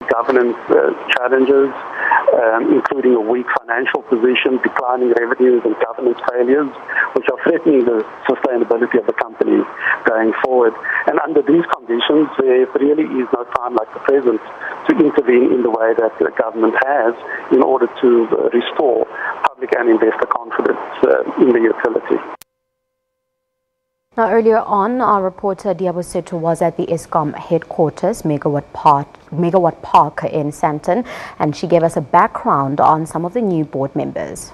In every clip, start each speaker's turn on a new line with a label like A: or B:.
A: Governance challenges, including a weak financial position, declining revenues and governance failures, which are threatening the sustainability of the company going forward. And under these conditions, there really is no time like the present to intervene in the way that the government has in order to restore public and investor confidence in the utility.
B: Now, earlier on, our reporter Diabo Seto was at the Eskom headquarters, Megawatt Park in Sandton, and she gave us a background on some of the new board members.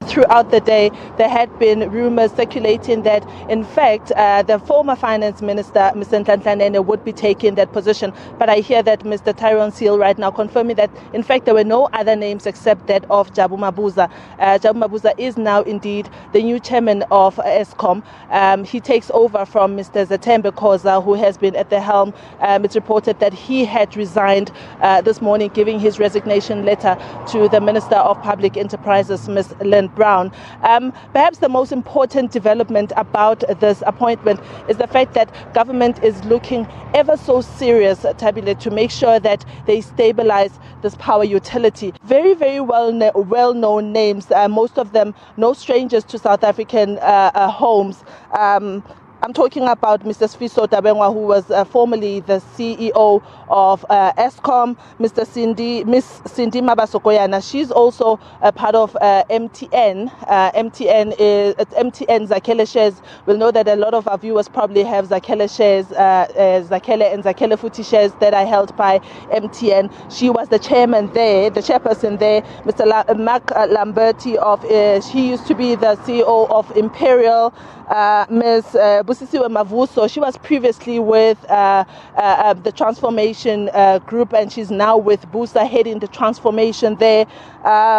C: Throughout the day, there had been rumors circulating that, in fact, the former finance minister, Mr. Nhlanhla, would be taking that position. But I hear that Mr. Tyrone Seal right now confirming that, in fact, there were no other names except that of Jabu Mabuza. Jabu Mabuza is now indeed the new chairman of Eskom. He takes over from Mr. Zatembe Khoza, who has been at the helm. It's reported that he had resigned this morning, giving his resignation letter to the Minister of Public Enterprises, Ms. Lynn Brown. Perhaps the most important development about this appointment is the fact that government is looking ever so serious, Tabile, to make sure that they stabilize this power utility. Very, very well-known names, most of them no strangers to South African homes. I'm talking about Mr. Sfiso Tabengwa, who was formerly the CEO of Eskom, Miss Cindy Mabasokoyana. She's also a part of MTN. MTN Zakhele shares. We'll know that a lot of our viewers probably have Zakhele shares, Zakhele and Zakhele Futhi shares that are held by MTN. She was the chairman there, the chairperson there. Mr. Mark Lamberti he used to be the CEO of Imperial. Ms. Busisiwe Mavuso, she was previously with the Transformation Group, and she's now with Busa heading the transformation there.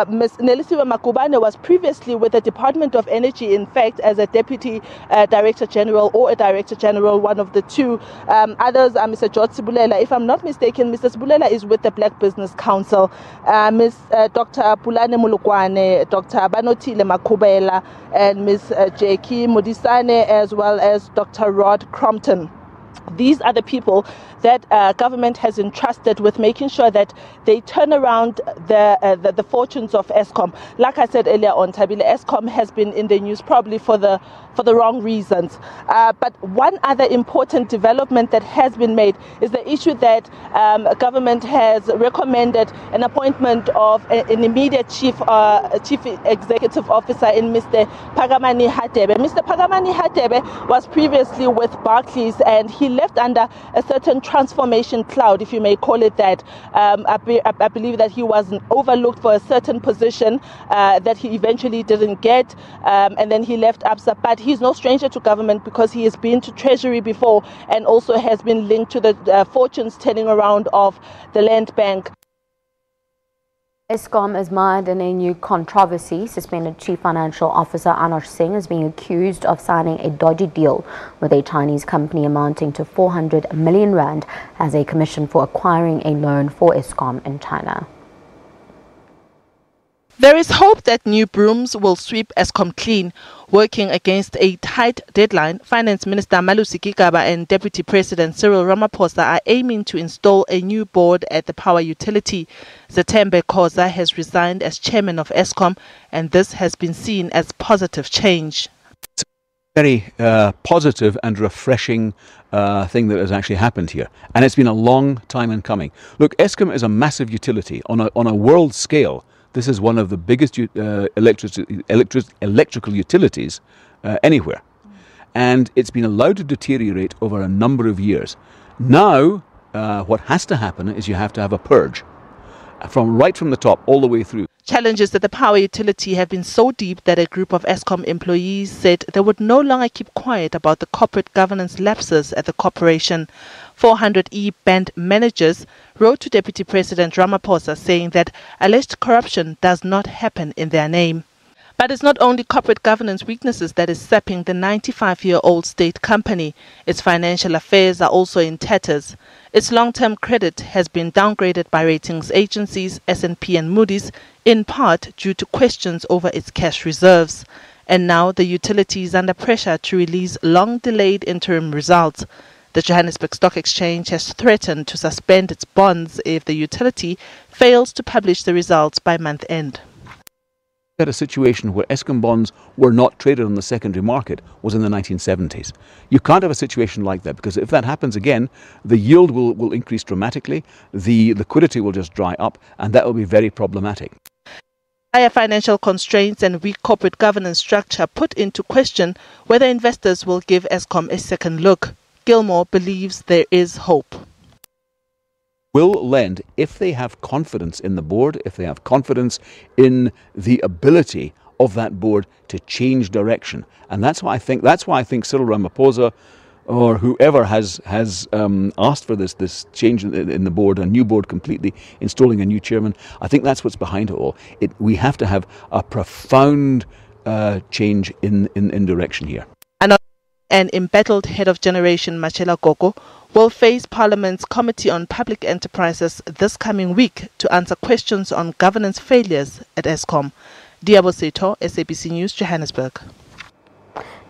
C: Ms. Nelisiwe Makubane was previously with the Department of Energy, in fact, as a Deputy Director General or a Director General, one of the two. Others are Mr. George Sibulela. If I'm not mistaken, Mr. Sibulela is with the Black Business Council. Ms. Dr. Pulane Mulukwane, Dr. Banotile Makubela, and Ms. J.K. Modisane, as well as Dr. Rod Crompton. These are the people that government has entrusted with making sure that they turn around the fortunes of Eskom. Like I said earlier on, Tabile, Eskom has been in the news probably for the wrong reasons. But one other important development that has been made is the issue that government has recommended an appointment of an immediate chief executive officer in Mr. Pagamani Hadebe. Mr. Pagamani Hadebe was previously with Barclays, and he left under a certain transformation cloud, if you may call it that. I believe that he was overlooked for a certain position that he eventually didn't get, and then he left ABSA. But he's no stranger to government because he has been to Treasury before and also has been linked to the fortunes turning around of the Land Bank.
B: Eskom is mired in a new controversy. Suspended Chief Financial Officer Anush Singh is being accused of signing a dodgy deal with a Chinese company amounting to 400 million rand as a commission for acquiring a loan for Eskom in China.
C: There is hope that new brooms will sweep Eskom clean. Working against a tight deadline, Finance Minister Malusi Gigaba and Deputy President Cyril Ramaphosa are aiming to install a new board at the power utility. Zatembe Khoza has resigned as chairman of Eskom, and this has been seen as positive change.
D: It's a very positive and refreshing thing that has actually happened here, and it's been a long time in coming. Look, Eskom is a massive utility on a world scale. This is one of the biggest electrical utilities anywhere. And it's been allowed to deteriorate over a number of years. Now, what has to happen is you have to have a purge right from the top all the way through.
C: Challenges at the power utility have been so deep that a group of Eskom employees said they would no longer keep quiet about the corporate governance lapses at the corporation. 400E band managers wrote to Deputy President Ramaphosa saying that alleged corruption does not happen in their name. But it's not only corporate governance weaknesses that is sapping the 95-year-old state company. Its financial affairs are also in tatters. Its long-term credit has been downgraded by ratings agencies S&P and Moody's, in part due to questions over its cash reserves. And now the utility is under pressure to release long-delayed interim results. The Johannesburg Stock Exchange has threatened to suspend its bonds if the utility fails to publish the results by month end.
D: Had a situation where Eskom bonds were not traded on the secondary market was in the 1970s. You can't have a situation like that, because if that happens again, the yield will increase dramatically, the liquidity will just dry up, and that will be very problematic.
C: Higher financial constraints and weak corporate governance structure put into question whether investors will give Eskom a second look. Gilmore believes there is hope.
D: Will lend if they have confidence in the board, if they have confidence in the ability of that board to change direction. And that's why I think Cyril Ramaphosa or whoever has asked for this change in the board, a new board completely, installing a new chairman. I think that's what's behind it all. We have to have a profound change in direction here.
C: An embattled head of generation, Matshela Koko, will face Parliament's Committee on Public Enterprises this coming week to answer questions on governance failures at Eskom. Diabo Seto, SABC News, Johannesburg.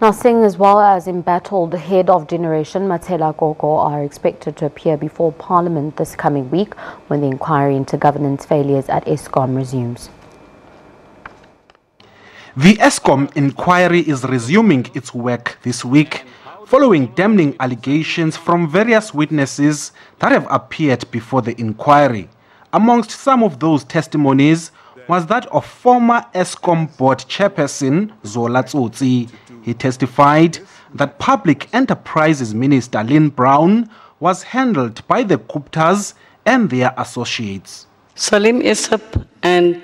B: Now, Singh, as well as embattled head of generation, Matshela Koko, are expected to appear before Parliament this coming week when the inquiry into governance failures at Eskom resumes.
E: The Eskom inquiry is resuming its work this week, following damning allegations from various witnesses that have appeared before the inquiry. Amongst some of those testimonies was that of former Eskom board chairperson Zola Tsotsi. He testified that Public Enterprises Minister Lynn Brown was handled by the Guptas and their associates.
F: Salim Esap and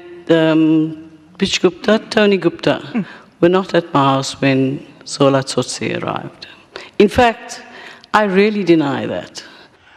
F: Bich Gupta, Tony Gupta, were not at my house when Zola Tsotsi arrived. In fact, I really deny that.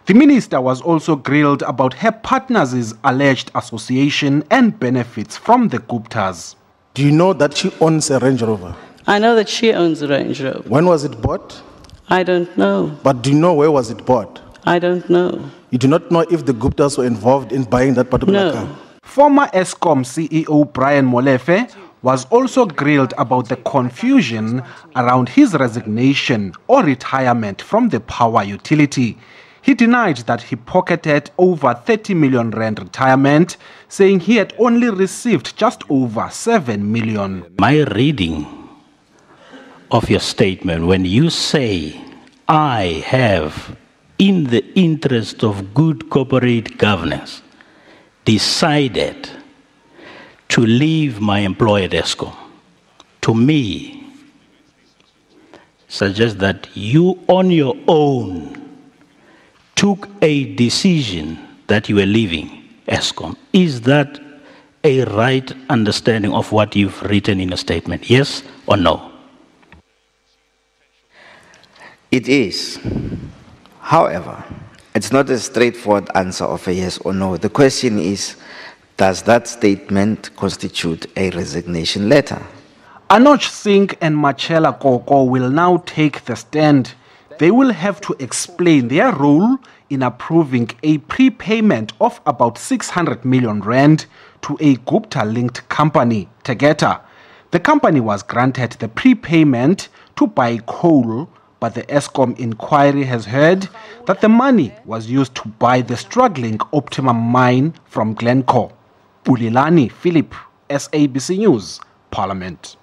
E: The minister was also grilled about her partners' alleged association and benefits from the Guptas.
G: Do you know that she owns a Range Rover?
F: I know that she owns a Range Rover.
G: When was it bought?
F: I don't know.
G: But do you know where was it bought?
F: I don't know.
G: You do not know if the Guptas were involved in buying that particular car?
E: Former Eskom CEO Brian Molefe was also grilled about the confusion around his resignation or retirement from the power utility. He denied that he pocketed over 30 million rand retirement, saying he had only received just over 7 million.
H: My reading of your statement, when you say, I have, in the interest of good corporate governance, decided to leave my employer at Eskom, to me, suggests that you on your own took a decision that you were leaving Eskom. Is that a right understanding of what you've written in a statement? Yes or no?
I: It is. However, it's not a straightforward answer of a yes or no. The question is, does that statement constitute a resignation letter?
E: Anoj Singh and Matshela Koko will now take the stand. They will have to explain their role in approving a prepayment of about 600 million rand to a Gupta-linked company, Tegeta. The company was granted the prepayment to buy coal, but the Eskom inquiry has heard that the money was used to buy the struggling Optimum mine from Glencore. Ulilani Philip, SABC News, Parliament.